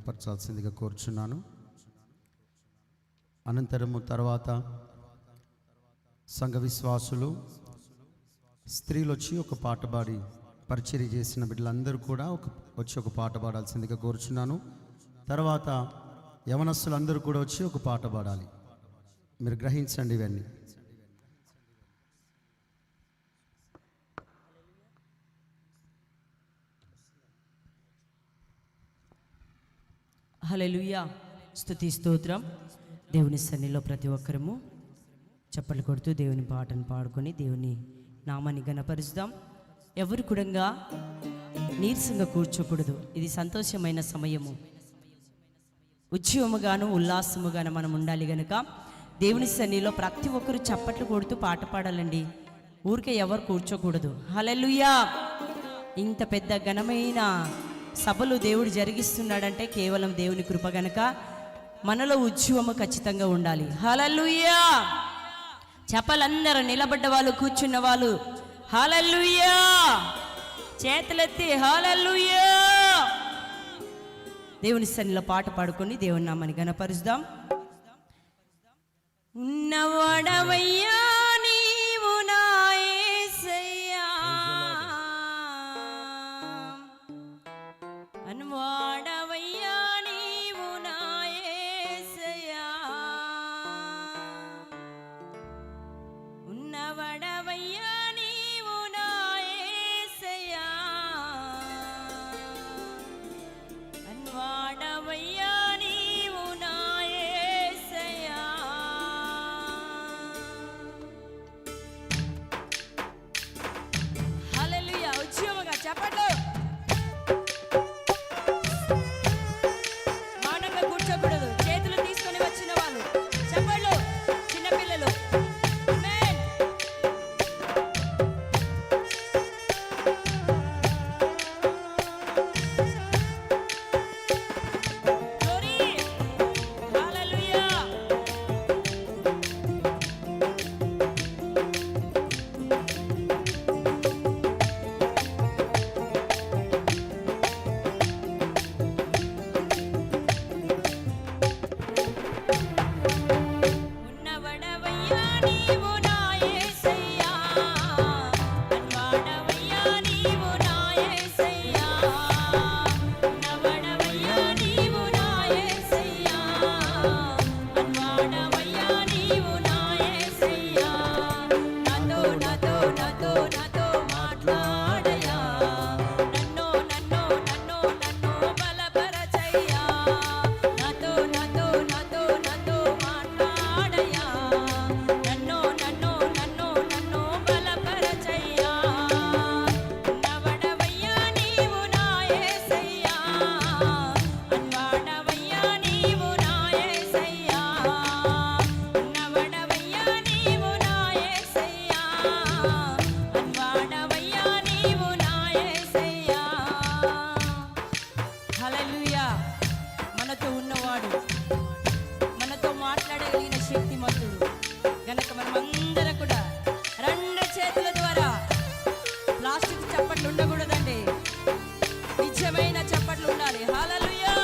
ఘనపరచాల్సిందిగా కోరుచున్నాను. అనంతరము తర్వాత సంఘ విశ్వాసులు స్త్రీలు వచ్చి ఒక పాట పాడి పరిచర్య చేసిన బిడ్డలందరూ కూడా వచ్చి ఒక పాట పాడాల్సిందిగా కోరుచున్నాను. తర్వాత యవనస్తులందరూ కూడా వచ్చి ఒక పాట పాడాలి. మీరు గ్రహించండి ఇవన్నీ. హల్లెలూయా. స్తుతి స్తోత్రం. దేవుని సన్నిధిలో ప్రతి ఒక్కరము చప్పట్లు కొడుతూ దేవుని పాటను పాడుకొని దేవుని నామాన్ని గణపరుస్తాం. ఎవరు కూడా నీరసంగా కూర్చోకూడదు. ఇది సంతోషమైన సమయము. ఉత్సవముగాను ఉల్లాసముగాను మనం ఉండాలి గనుక దేవుని సన్నిధిలో ప్రతి ఒక్కరు చప్పట్లు కొడుతూ పాట పాడాలండి. ఊరికే ఎవరు కూర్చోకూడదు. హల్లెలూయా. ఇంత పెద్ద ఘనమైన సభలు దేవుడు జరిగిస్తున్నాడంటే కేవలం దేవుని కృప గనక మనలో ఉత్సవము ఖచ్చితంగా ఉండాలి. హల్లెలూయా. చెప్పలందరూ నిలబడ్డ వాళ్ళు, కూర్చున్న వాళ్ళు హల్లెలూయా చేతులెత్తి హల్లెలూయా. దేవుని సన్నిధిలో పాట పాడుకొని దేవుని నామాన్ని గణపరుస్తాం. ఉన్నవాడవయ్యా నీవు నా యేసయ్యా, అన్వాడవయ్యా నీవు నా యేసయ్యా, ఉన్నవాడవయ్యా నీవు నా యేసయ్యా, అన్వాడవయ్యా నీవు నా యేసయ్యా. హల్లెలూయా. ఉత్సవముగా చెప్పండి. మౌనంగా కూర్చోకూడదు. చేతులు తీసుకొని వచ్చిన వాళ్ళు చెప్పండి. చిన్నపిల్లలు ఆమేన్. గ్లోరీ. హల్లెలూయా. ఉన్నవడవయ్యా నీవు నా యేసయ్యా, అన్వాడవయ్యా నీవు నా యేసయ్యా, ఉన్నవడవయ్యా నీవు నా యేసయ్యా, అన్వాడవయ్యా నీవు నా యేసయ్యా. నాతో నాతో నాతో నాతో మాట్లాడయ్యా, నన్ను నన్ను నన్ను నన్ను బలపరచయ్యా, నాతో నాతో నాతో నాతో మాట్లాడయ్యా, నన్ను నన్ను నన్ను నన్ను బలపరచయ్యా. ఉన్నవడవయ్యా నీవు నా యేసయ్యా, అన్వాడవయ్యా నీవు నా యేసయ్యా, ఉన్నవడవయ్యా నీవు నా యేసయ్యా, అన్వాడవయ్యా నీవు నా యేసయ్యా. హల్లెలూయా. మనతో ఉన్నవాడు, మనతో మాట్లాడగలిగిన శక్తిమంతుడు గనక మనమందరం కూడా రెండు చేతుల ద్వారా ప్లాస్టిక్ చప్పట్లు ఉండకూడదండి. నిజమైన చప్పట్లు ఉండాలి. హల్లెలూయా.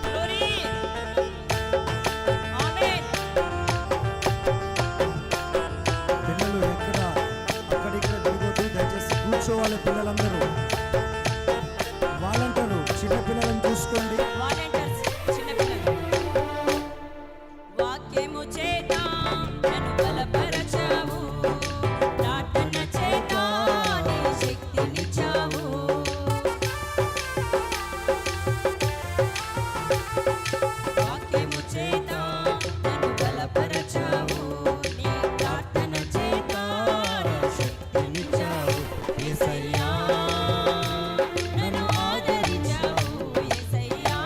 గ్లోరీ. ఆమేన్. పిల్లలు ఎక్కడ అక్కడిక్కడ దిగొద్దు. దయచేసి కూర్చోవాలి. పిల్లలందరూ వాళ్ళంటారు. చిన్న పిల్లలను చూసుకోండి. వాలంటీర్స్ చిన్నపిల్లలు. వాక్యము చేత నన్ను బలపరచావు, ప్రార్థన చేత నీ శక్తినిచ్చావు, వాక్యము చేత నన్ను బలపరచావు, నీ ప్రార్థన చేత నీ శక్తినిచ్చావు. యేసయ్యా నన్ను ఆదరించావు, యేసయ్యా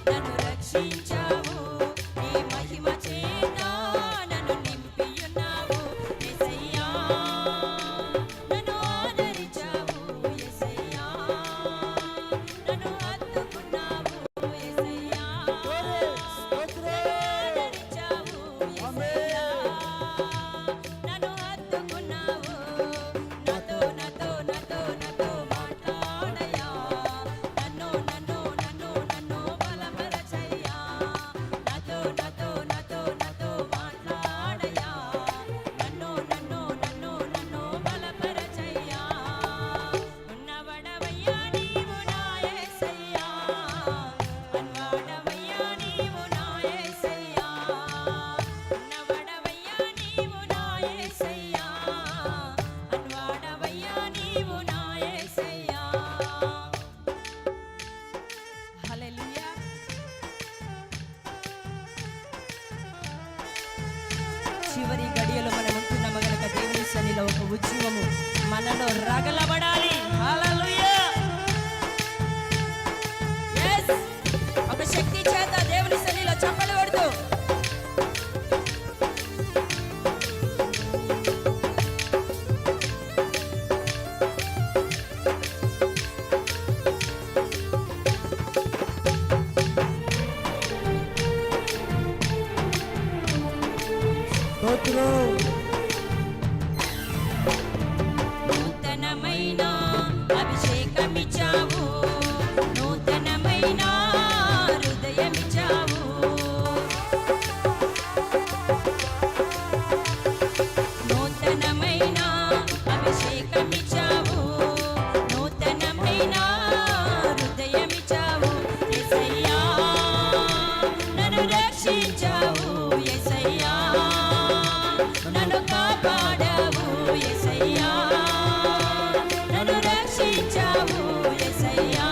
నన్ను రక్షించావు నీ మహిమ చేత నన్ను నింపియున్నావు యేసయ్యా నన్ను ఆదరించావు యేసయ్యా నన్ను హత్తుకున్నావు యేసయ్యా ఆదరించావు యేసయ్యా నన్ను హత్తుకున్నావు నాతో నాతో నాతో నాతో మాట్లాడయ్యా నన్ను నన్ను నన్ను నన్ను బలపరచయ్యా నాతో నాతో నాతో నాతో మాట్లాడయ్యా నన్ను నన్ను నన్ను నన్ను బలపరచయ్యా ఉన్నవడవయ్యా నీవు నా యేసయ్యా అన్వాడవయ్యా నీవు నా యేసయ్యా ఉన్నవడవయ్యా నీవు నా యేసయ్యా అన్వాడవయ్యా నీవు నా యేసయ్యా హల్లెలూయా చివరి గడియలో మనం ఉంటున్నాము గనుక దేవుని సన్నిధిలో ఒక ఉద్యమము మనలో రగలబడాలి హల్లెలూయా yes ఒక శక్తి చేత దేవుని సన్నిధిలో చప్పట్లు కొడుతూ నూతనమైన అభిషేకమిచ్చావు నూతనమైన హృదయమిచ్చావు నూతనమైన అభిషేకమిచ్చావు నూతనమైన హృదయమిచ్చావు యేసయ్యా నన్ను రక్షించావు యేసయ్యా నన్ను కాపాడావు యేసయ్యా నన్ను రక్షించావు యేసయ్యా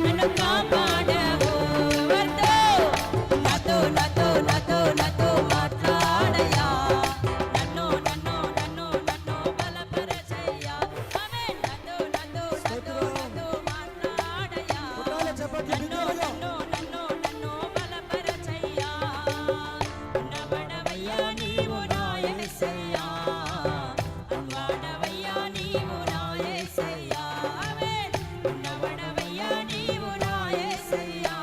నన్ను కాపాడావు నాతో నాతో నాతో నాతో మాట్లాడయ్యా నన్ను నన్ను నన్ను నన్ను బలపరచయ్యా ఆమేన్ నాతో నాతో నాతో నాతో మాట్లాడయ్యా నన్ను నన్ను నన్ను నన్ను బలపరచయ్యా ఉన్నవడవయ్యా నీవు నా యేసయ్యా అన్వాడవయ్యా నీవు నా యేసయ్యా ఆమేన్ ఉన్నవడవయ్యా నీవు నా యేసయ్యా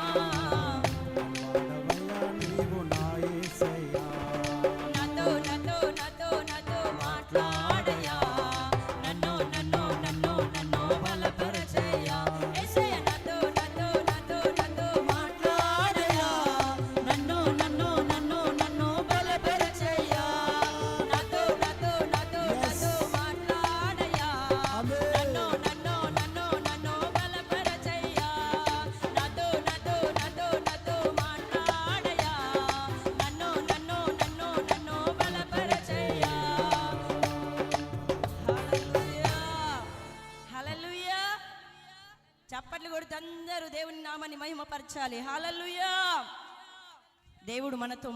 నాతో నాతో నాతో నాతో మాట్లాడయ్యా నన్ను నన్ను నన్ను నన్ను బలపరచయ్యా యేసయ్యా నాతో నాతో నాతో నాతో మాట్లాడయ్యా నన్ను నన్ను నన్ను నన్ను బలపరచయ్యా నాతో నాతో నాతో నాతో మాట్లాడయ్యా నన్ను నన్ను నన్ను నన్ను బలపరచయ్యా నాతో నాతో నాతో నాతో మాట్లాడయ్యా నన్ను నన్ను నన్ను నన్ను బలపరచయ్యా హల్లెలూయా హల్లెలూయా చప్పట్లు కొడుతూ అందరూ దేవుని నామాన్ని మహిమపరచాలి హల్లెలూయా దేవుడు మనతో